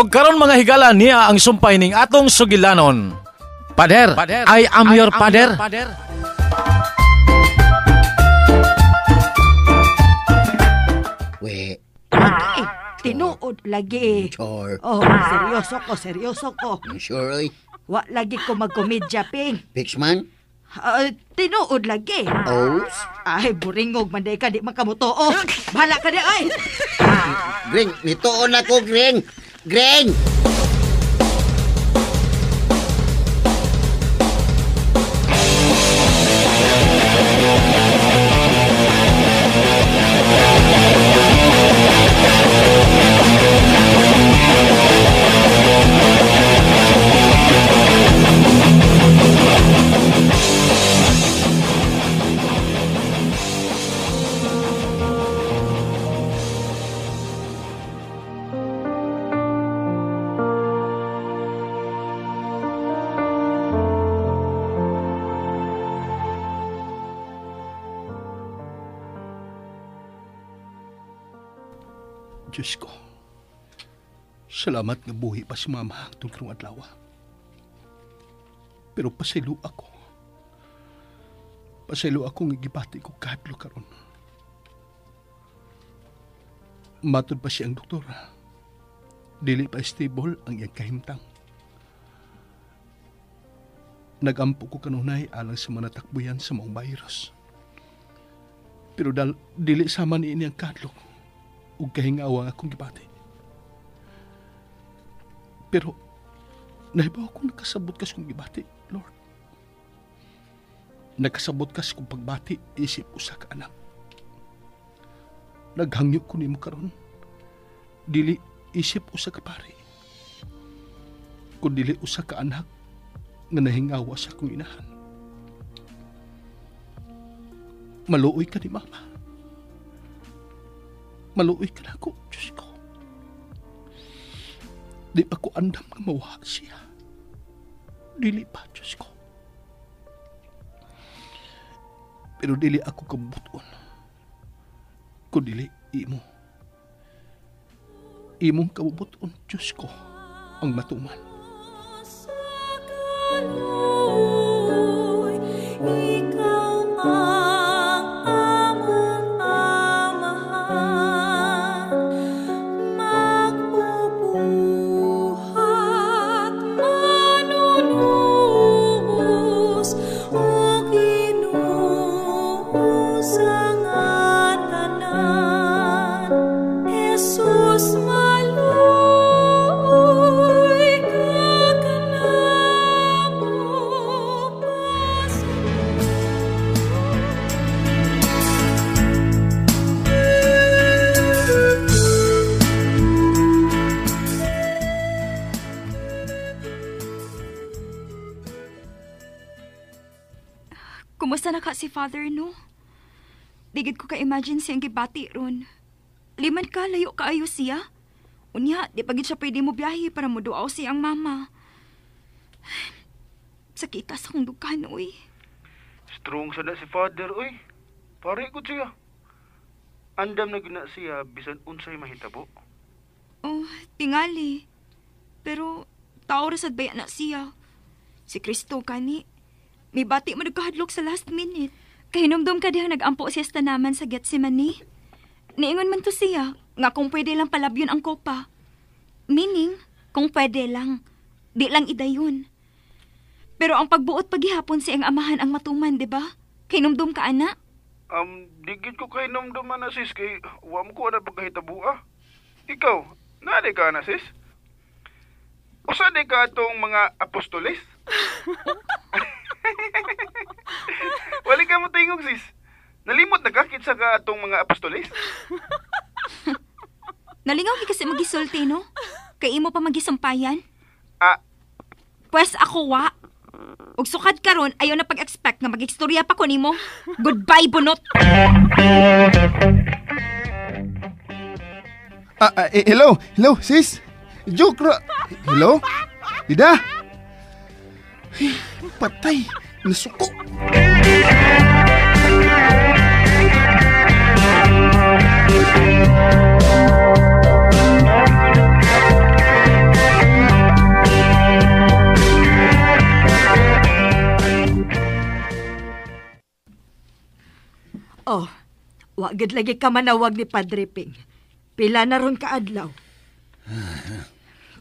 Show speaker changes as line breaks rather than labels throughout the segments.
Og karon mga higala niya ang sumpay ning atong sugilanon. Pader, I am your pader.
We.
Ay, tinuod lagi.
Sure.
Oh, seryoso ko.
Sure, oy.
Wa lagi ko magkomedya, Ping.
Fix man?
Tinuod lagi.
Oh?
Ay, buringog, manday ka, di makamuto. Oh, bahala ka di, ay.
Greng, nitoon ako, Greng. Greng!
Diyos ko, salamat nga buhi pa si mama hangtod karong adlaw. Pero pasaylo ako. Pasaylo ako nga gibati ko kahadlo karon. Matod pa siyang doktora. Dili pa stable ang iyang kahimtang. Nagampo ko kanunay alang sa manatakbuyan sa maong virus. Pero dili sama ni ini ang kadlok ug kahingawa akong gibati. Pero nahibaw akong nakasabot kas kong gibati, Lord. Nakasabot kas kong pagbati isip usa ka anak. Naghangyo ko nimo karon. Dili isip usa ka pari. Kun dili usa ka anak nga nahingawa sa akong inahan. Maluoy ka ni mama. Maluoy ka na ako, Diyos ko. Di pa ko andam nga mawa siya. Dili pa, Diyos ko. Pero dili ako kabuton. Kung dili, imo. Imong kabuton, Diyos ko, ang matuman.
Kumusta na ka si Father, no? Digid ko ka-imagine siyang gibati ron. Liman ka, layo kaayo siya. Unya, di pagid siya pwede mo biyahe para mo duaw siyang mama. Sakita sa kong dughan, uy.
Strong sana si Father, uy. Pare ko siya. Andam na gina siya, bisan unsay mahitabo.
Oh, tingali. Pero, tao rasad baya na siya. Si Kristo kani. May bati mo nagkahadlok sa last minute. Kahinumdum ka dihang nag-ampo siya sa tanaman sa Getsemani. Niingon man to siya, nga kung pwede lang palabyon ang kopa. Meaning, kung pwede lang, di lang idayon. Pero ang pagbuot paghihapon siyang amahan ang matuman, di ba? Kahinumdum ka, ana?
Digid ko kahinumdum na sis, kay wam ko na pagkahitabo, ah. Ikaw, nade ka na sis? Usa di ka itong mga apostoles? Wali ka mo tingog, sis. Nalimot na ka kitsa ka atong mga apostoles?
Nalingaw ki kasi magisulti, no? Kay imo pa magisampayan?
Pwes ako wa. Ug sukad karon ayaw na pag-expect nga mag-istorya pa ko nimo. Goodbye, bunot.
Hello, sis. Joke ra. Hello? Dida? Ay, patay. Nasuko.
Oh, wagad lagi ka manawag ni Padre Ping. Pila na ron ka adlaw.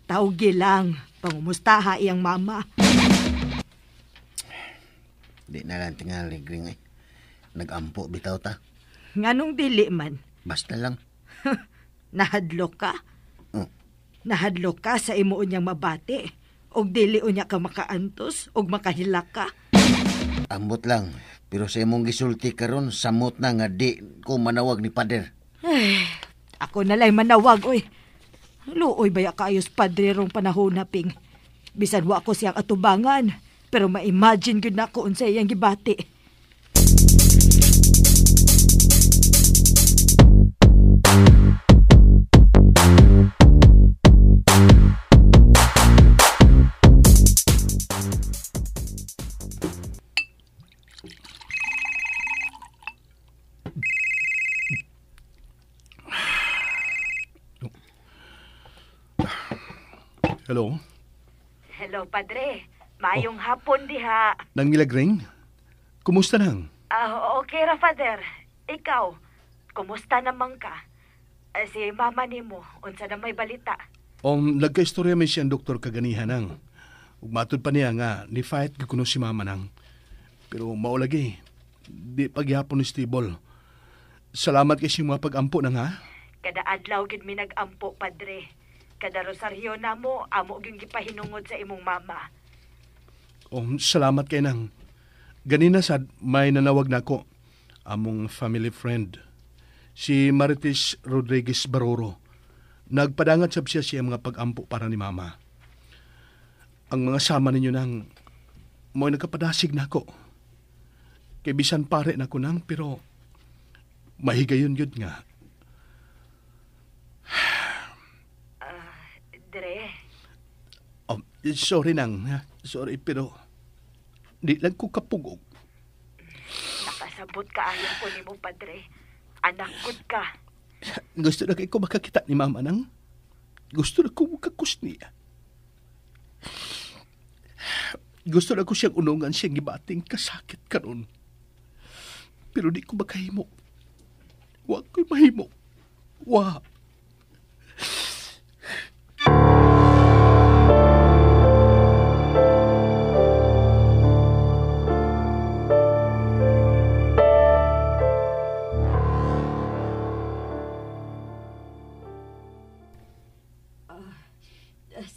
Tawgi lang, pangumustaha iyang mama.
Di na lang tingali, Gring. Nag-ampo bitaw ta.
Nganong dili man?
Basta lang.
Nahadlok ka?
Oh.
Nahadlok ka sa imo unyang mabati. Og dili unya ka makaantos og makahilak ka.
Ambot lang. Pero sa imong gisulti karon samot na nga di ko manawag ni Pader.
Ay, ako na lang manawag, oy. Luoy baya kaayos Padre rong panahon na, Ping. Bisan wa ko siyang atubangan, pero ma-imagine gud nako unsa iyang gibati.
Hello?
Hello, Padre. Maayong hapon diha.
Nangilagring? Kumusta nang?
Okay ra, Father. Ikaw, kumusta naman ka? Si mama nimo, unsa na may balita?
Nagka-istorya may siyang doktor kaganihan nang. Ug matud pa niya nga, ni-fight kuno si mama nang. Pero maulagi, di pagyapon ni stable. Salamat kay si mga pag-ampo nang ha?
Kada adlaw gid mi nag-ampo, Padre. Kada rosaryo na mo, amo gyud gipahinungod sa imong mama.
Salamat kay nang. Ganina sad may nanawag nako among family friend. Si Marites Rodriguez Baroro. Nagpadangat sab siya mga pag-ampo para ni mama. Ang mga sama ninyo nang mo'y nagkapadasig nako. Kay bisan pare nako nang pero mahigayon yun nga.
Dre?
Sorry nang. Sorry pero di lang ko kapugog.
Nakasabot ka ayon ko nimo, Padre. Anak gud ka.
Gusto na kayo ko makakita ni mama nang. Gusto na ko makakus niya. Gusto na ko siyang unungan siyang gibating kasakit karon. Pero di ko makahimo. Wa ko'y mahimo. Wa.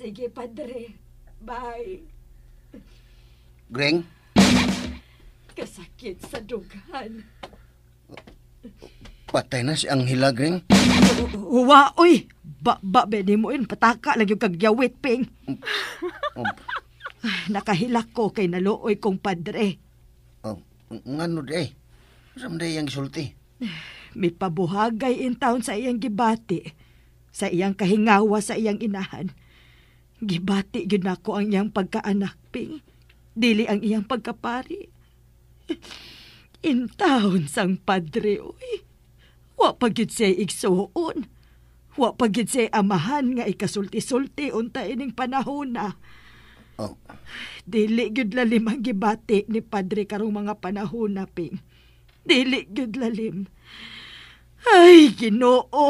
Sige, Padre. Bye.
Gring?
Kasakit sa dugan.
Patay na si Anghela, Gring.
Uwa, uy! Beni mo yun, pataka lang yung kagyawit, Ping. Nakahilak ko kay naluoy kong Padre.
Ngano di? Samday yang sulti.
May pabuhagay in town sa iyang gibati. Sa iyang kahingawa sa iyang inahan. Gibati yun ako ang iyang pagkaanak, Ping. Dili ang iyang pagkapari. In town sang Padre, uy. Wa pagid siya igsuon. Wa pagid siya amahan nga ikasulti-sulti unta ining panahon na. Dili gyud lalim ang gibati ni Padre karong mga panahon na, Ping. Dili gyud lalim. Ay, Ginoo.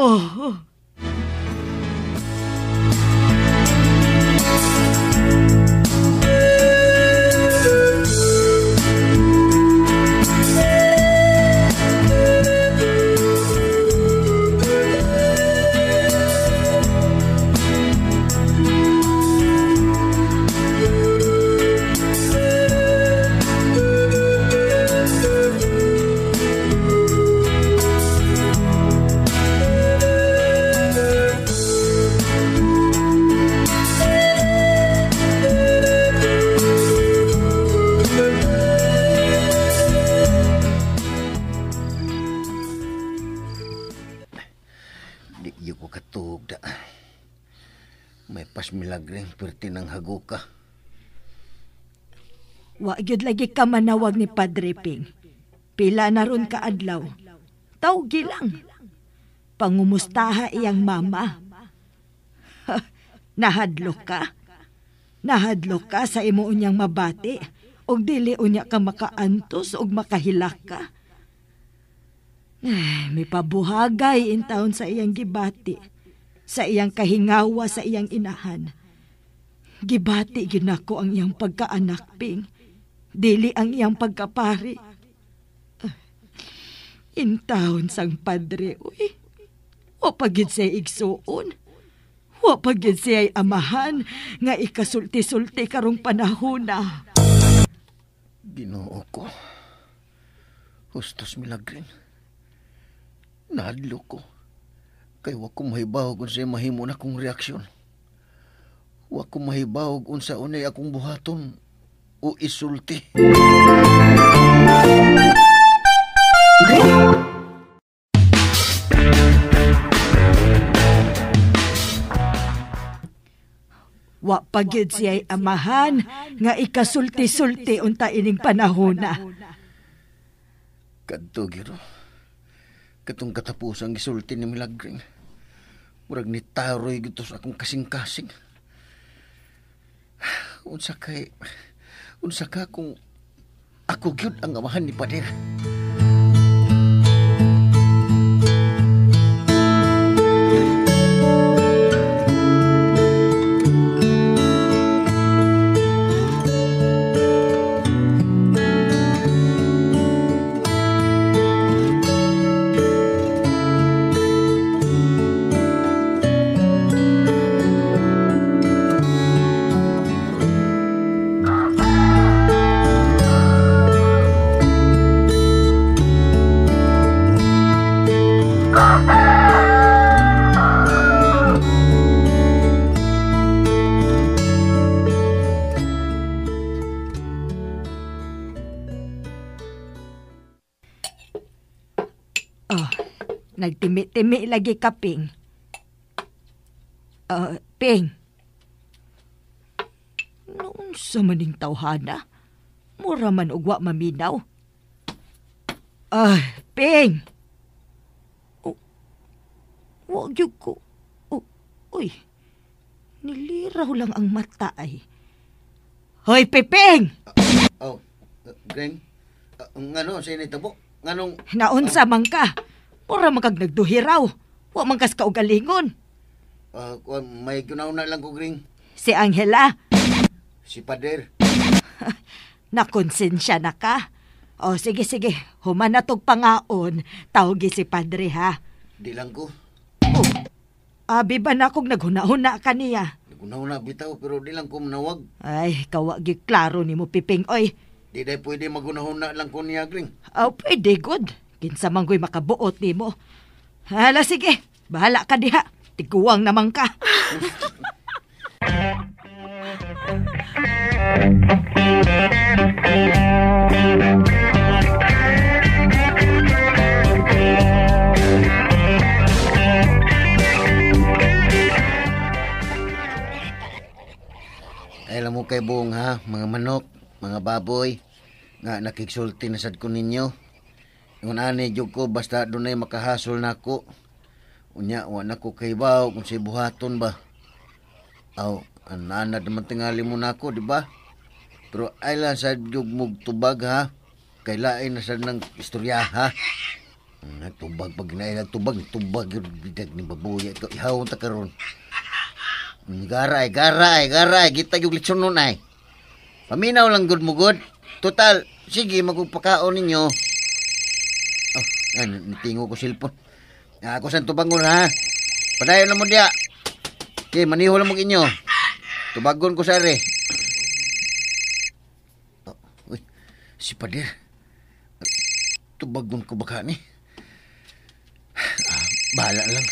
Milagring perti ng haguka.
Wa gyud lagi ka manawag ni Padre Ping. Pila na ron ka adlaw. Tawgi lang. Pangumustaha iyang mama. Nahadlok ka? Nahadlok ka sa imo unyang mabati og dili unya ka makaantos og makahilak ka. May pabuhagay in taon sa iyang gibati, sa iyang kahingawa sa iyang inahan. Gibati ginako ang iyang pagkaanak, Ping. Dili ang iyang pagkapari. In taon sang padre, uy. Wa pagid siya igsuon. Wa pagid siya amahan nga ikasulti-sulti karong panahon na.
Ginoo ko. Hustos milagrin. Nahadlo ko. Kay wa ko mahibaw kung sa'yo mahimo na kong reaksyon. Wa ko mahibaw kung sa unay akong buhaton o isulti.
Wa pagid siya'y amahan nga ikasulti-sulti unta ining panahon na.
Kadto, Giro. Katong katapusang gisulti ni Milagring. Murag ni taroy gito sa akong kasing-kasing. Unsa ka kung ako gyud ang amahan ni Pader.
Nagtimi-timi lagi ka, Ping. Ping. Noon sa maning tawhana, mura man ugwa maminaw. Ping. Wag yun ko. Uy, niliraw lang ang mata ay. Hoy, Piping!
Greng, ngano sa initabo? Nganong...
Naunsa man ka. Mura magkag nagduhiraw. Wa man kas kaugalingon.
May kunauna lang ko, Greng.
Si Angela.
Si Pader.
Nakonsensya na ka. Sige. Human na tog pangaon. Tawgi si Padre, ha?
Di lang ko.
Abi ba na kong naghuna-huna ka niya?
Naghuna-huna bitaw, pero di lang ko manawag.
Ay, kawagi klaro ni mo, Piping, oy.
Di day pwede maghuna-huna lang ko niya, Greng.
Pwede, good. Kinsa man ko'y makabuot ni mo. Hala, sige. Bahala ka diha. Tiguang naman ka.
Alam mo kay buong ha, mga manok, mga baboy, nga nakiksulti na sad ko ninyo. Yung anay jud ko basta dunay makahasol nako. Unya wa nako kaybaw kung si buhaton ba. Anana naman tingali mo nako, di ba? Pero ay lang sa jugmog tubag ha. Kailain na sad ng istorya ha. Tubag pag ginailag tubag yung bidag ni babuya. Ihawon ta karon. Garay. Kita yung litson nun ay. Paminaw lang good mo good. Total, sige magpapakaon ninyo. Nitingo ko silpon. Ako saan tubangon ha? Padayon na mo diya. Okay, maniho lang mo inyo. Tubagon ko sari. Uy, si Pader. Tubagon ko baka ni. Bahala lang.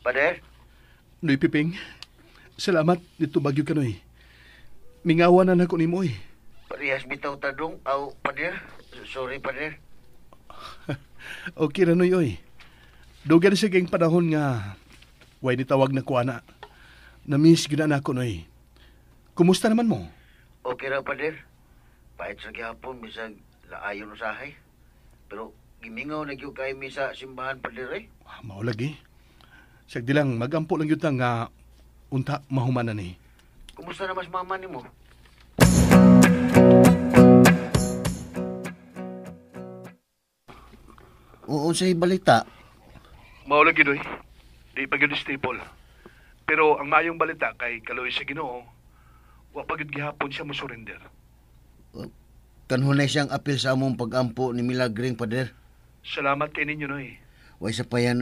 Pader?
Noy Piping, salamat dito bagyo ka noy. Mingawa na nako ni mo eh.
Parehas bitaw tadong, Pader. Sorry, Pader.
Okay na noy oy. Dugan sa kayong panahon nga way nitawag na ko ana. Na-miss gyud na ako noy. Kumusta naman mo?
Okay ra, Pader. Pahit sa gihapon, bisag laayon usahay. Pero gimingaw na gyud kay mi sa simbahan, Pader eh.
Mao lagi. Sagdi lang magampo lang gyud nga unta mahumanan ni.
kumusta na mas mama ni mo? Oo, sa'y balita.
Maulag yun, di pa yun staple. Pero ang mayong balita kay Kaloy sa Ginoo, wa pa yun gihapon siya mo surrender.
Kanhunay siyang apil sa among pag-ampo ni Milagring, Pader.
Salamat kay ninyo, Noy.
Way sa payan,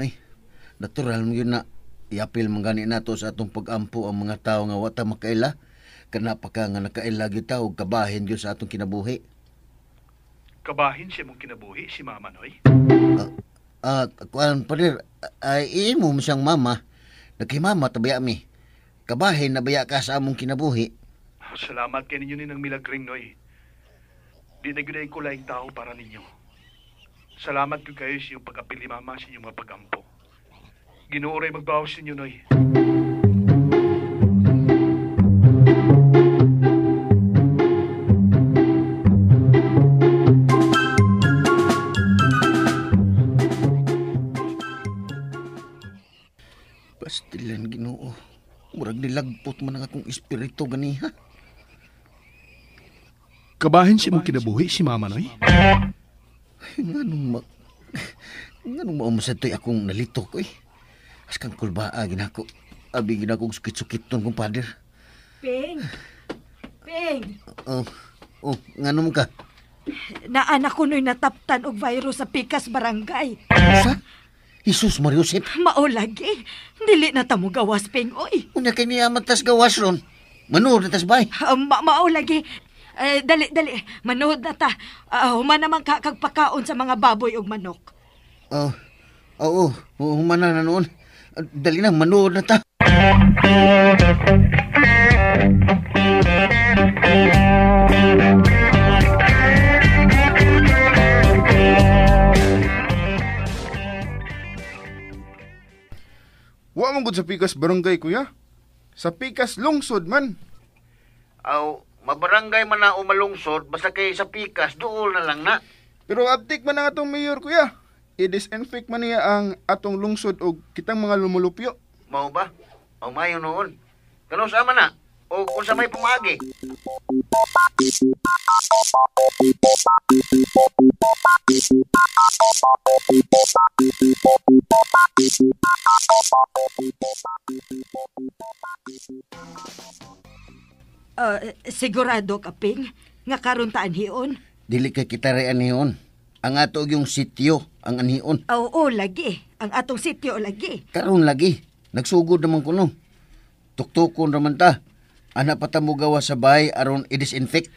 natural mo yun na iapil manggani nato sa atong pag-ampo ang mga tao nga wata makaila. Kana pa ka nga nakaila gyud ta og kabahin gyud sa atong kinabuhi.
Kabahin siya mong kinabuhi, si Mama, Noy.
Kuan Pader, ay imo mo siyang mama. Nagkimama tabaya mi. Kabahin na baya ka sa among kinabuhi.
Salamat kay ninyo ni ng Milagring, Noy. Di na ginay ko laing tao para ninyo. Salamat ko kayo sa iyong pag-apil ni Mama sa inyong mga pag-ampo. Ginoo ray magbawas ninyo, Noy.
Pastilan, Ginoo. Murag nilagpot man ang akong espiritu ganiha.
Kabahin si mong kinabuhi si Mama, Noy.
Nganong maumusad to'y akong nalito ko Askang kulbaa, ginako. Abi ginakong sukit-sukit ton, kumpader.
Ping! Ping!
Nganom ka?
Naanak ko no'y nataptan og virus sa Pikas Barangay.
Sa? Jesus Mariusip?
Maulagi. Dili na ta mo gawas, Ping, oy.
Unya kay niya matas gawas ron. Manood na tas bay.
Maulagi. Dali. Manood na ta. Human naman kagpakaon sa mga baboy ug manok.
Oo. Human na noon. Dali na, manood na ta.
Wa man gud sa Pikas Barangay, kuya. Sa Pikas Lungsod man.
Mabarangay man na umalungsod, basta kay sa Pikas, dool na lang na.
Pero abtik man ang atong mayor, kuya. I-disinfect man niya ang atong lungsod o kitang mga lumulupyo.
Mao ba? Mayo noon. Kano sama na? O kung sa may pumagi?
Sigurado ka, Ping, nga karon ta anhion?
Dili kay kita rin anihon. Ang ato yung sityo, ang anihon.
Oo, lagi. Ang atong sityo lagi.
Karon lagi. Nagsugod naman kuno. Tuktukon naman ta. Anak pa ta mo gawa sa bahay aron i-disinfect.